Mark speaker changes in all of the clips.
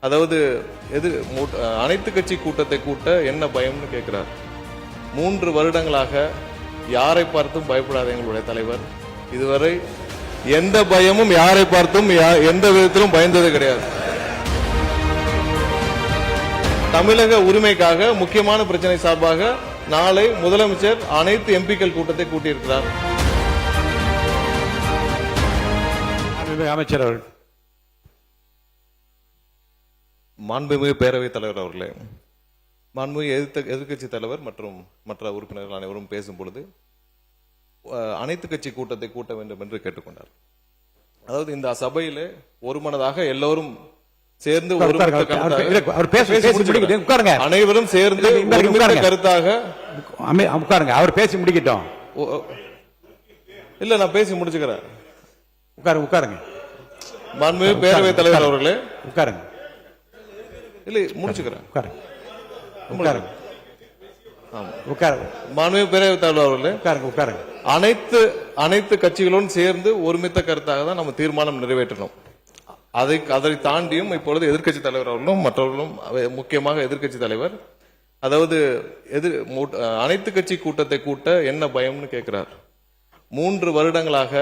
Speaker 1: அதாவது அனைத்து கட்சி கூட்டத்தை கூட்ட என்ன பயம்னு கேட்கிறார். 3 வருடங்களாக யாரை பார்த்தும் பயப்படாத எங்களுடைய தலைவர் இதுவரை எந்த பயமும் யாரை பார்த்தும் எந்த விதத்திலும் பயந்தது கிடையாது. தமிழக உரிமைக்காக முக்கியமான பிரச்சனை சார்பாக நாளை முதலமைச்சர் அனைத்து எம்பிக்கள் கூட்டத்தை கூட்டியிருக்கிறார்.
Speaker 2: அமைச்சர் அவர்கள்,
Speaker 1: மாண்புமிகு பேரவைத் தலைவர் அவர்களே, மாண்புமிகு எதிர்க்கட்சி தலைவர் மற்றும் மற்ற உறுப்பினர்கள் அனைவரும் பேசும் பொழுது அனைத்து கட்சி கூட்டத்தை கூட்ட வேண்டும் என்று கேட்டுக்கொண்டார். அதாவது இந்த சபையிலே ஒருமனதாக எல்லோரும் சேர்ந்து அனைவரும் சேர்ந்து கருத்தாக
Speaker 2: உட்காருங்க. அவர் பேசி முடிக்கட்டும்.
Speaker 1: இல்ல, நான் பேசி முடிச்சுக்கிறேன்.
Speaker 2: உட்காருங்க.
Speaker 1: மாண்புமிகு பேரவைத் தலைவர் அவர்களே,
Speaker 2: உட்காருங்க.
Speaker 1: இல்ல, முடிச்சுக்கிறேன்.
Speaker 2: உட்காருங்க.
Speaker 1: மாண்புமிகு பேரவைத் தலைவர் அவர்களே,
Speaker 2: உட்காருங்க.
Speaker 1: அனைத்து கட்சிகளுடன் சேர்ந்து ஒருமித்த கருத்தாக தான் நம்ம தீர்மானம் நிறைவேற்றணும். அதை தாண்டியும் இப்பொழுது எதிர்க்கட்சி தலைவர் அவர்களும் மற்றவர்களும், முக்கியமாக எதிர்க்கட்சி தலைவர், அதாவது அனைத்து கட்சி கூட்டத்தை கூட்ட என்ன பயம்னு கேட்கிறார். 3 வருடங்களாக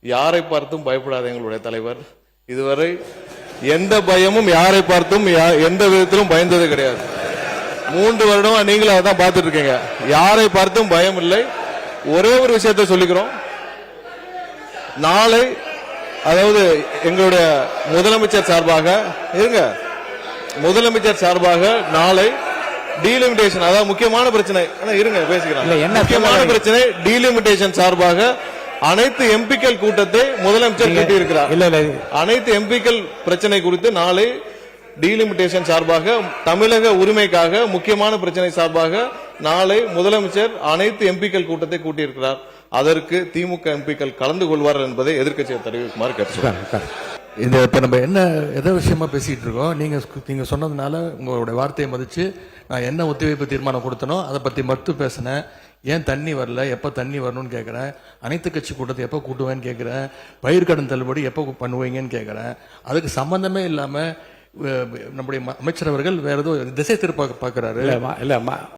Speaker 1: யாரை பார்த்தும் பயப்படாத எங்களுடைய தலைவர் இதுவரை எந்த பயமும் யாரை பார்த்தும் எந்த விதத்திலும் பயந்தது கிடையாது. 3 வருடமா நீங்களும் அதான் பார்த்துட்டு இருக்கீங்க. யாரை பார்த்தும் பயம் இல்லை. ஒரே ஒரு விஷயத்தை சொல்லிக்கிறோம். நாளை, அதாவது எங்களுடைய முதலமைச்சர் சார்பாக நாளை டீலிமிட்டேஷன், அதாவது முக்கியமான பிரச்சனை, இருங்க பேசிக்கிறேன், முக்கியமான பிரச்சனை டீலிமிட்டேஷன் சார்பாக அனைத்து எம்பிக்கள் கூட்டத்தை முதலமைச்சர் கூட்டியிருக்கிறார். அனைத்து எம்பிக்கள் பிரச்சனை குறித்து நாளை டீலிமிட்டேஷன் சார்பாக, தமிழக உரிமைக்காக முக்கியமான பிரச்சனை சார்பாக நாளை முதலமைச்சர் அனைத்து எம்பிக்கள் கூட்டத்தை கூட்டியிருக்கிறார். அதற்கு திமுக எம்பிக்கள் கலந்து கொள்வார்கள் என்பதை எதிர்க்கட்சியை தெரிவிக்குமாறு கேட்டுக்கொள்கிறேன்.
Speaker 3: இந்த இப்ப நம்ம எதை விஷயமா பேசிட்டு இருக்கோம், நீங்க சொன்னதுனால உங்களுடைய வார்த்தையை மதிச்சு நான் என்ன ஒத்திவைப்பு தீர்மானம் கொடுத்தனோ அதை பத்தி மட்டும் பேசினேன். ஏன் தண்ணி வரல, எப்ப தண்ணி வரணும்னு கேட்கிறேன். அனைத்து கட்சி கூட்டத்தை எப்ப கூட்டுவேன்னு கேட்கிறேன். பயிர்க்கடன் தள்ளுபடி எப்ப பண்ணுவீங்கன்னு கேட்கிறேன். அதுக்கு சம்பந்தமே இல்லாம நம்முடைய அமைச்சர் அவர்கள் வேற ஏதோ திசை திருப்ப பாக்குறாரு.